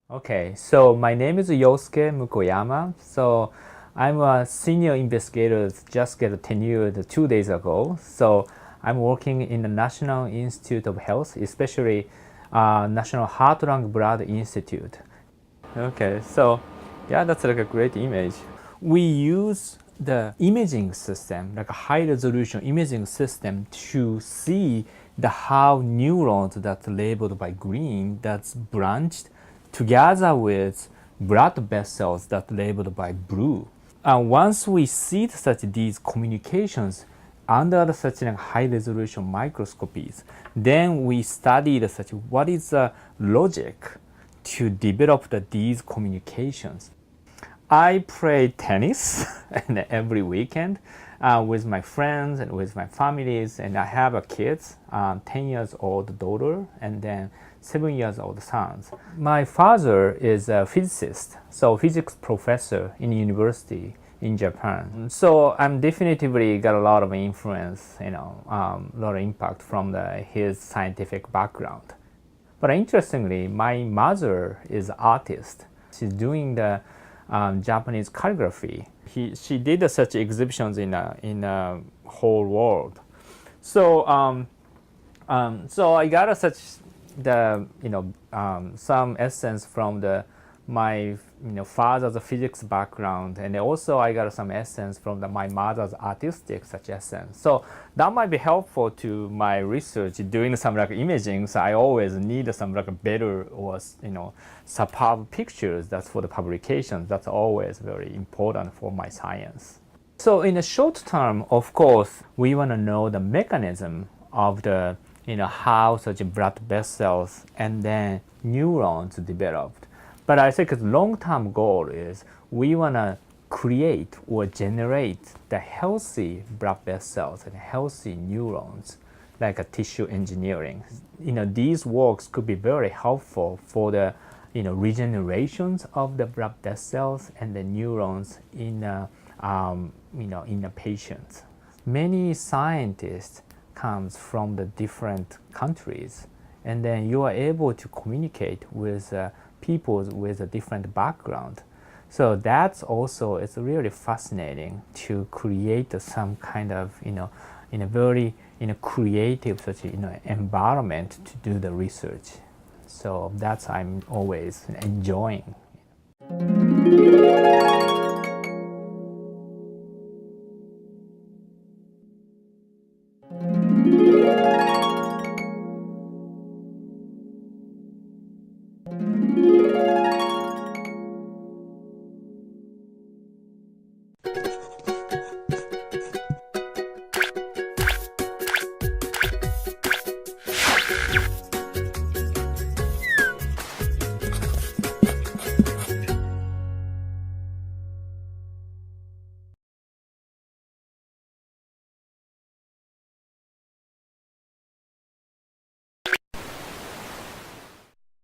Okay, so my name is Yosuke Mukouyama. So I'm a senior investigator, just got tenured 2 days ago. So I'm working in the National Institute of Health, especially National Heart, Lung, Blood Institute. Okay, so yeah, that's like a great image. We use the imaging system, like a high resolution imaging system, to see the how neurons that's labeled by green, that's branched, together with blood vessels that labeled by blue. Once we see such these communications under such high resolution microscopies, then we studied such what is the logic to develop these communications. I play tennis every weekend with my friends and with my families, and I have a kids, 10 years old daughter and then 7 years old sons. My father is a physicist, so physics professor in university in Japan. So I'm definitively got a lot of influence, a lot of impact from his scientific background. But interestingly, my mother is an artist. She's doing the Japanese calligraphy. She did such exhibitions in a whole world. So so I got such some essence from my father's physics background, and also I got some essence from my mother's artistic such essence. So that might be helpful to my research doing some imaging. So I always need some better or superb pictures. That's for the publications. That's always very important for my science. So in the short term, of course, we want to know the mechanism of the how such blood vessels and then neurons developed. But I think the long-term goal is we want to create or generate the healthy blood vessels and healthy neurons, like a tissue engineering. These works could be very helpful for the regenerations of the blood vessels and the neurons in the patients. Many scientists comes from the different countries, and then you are able to communicate with people with a different background. So that's also, it's really fascinating to create some kind of in a very creative such environment to do the research. So that's I'm always enjoying.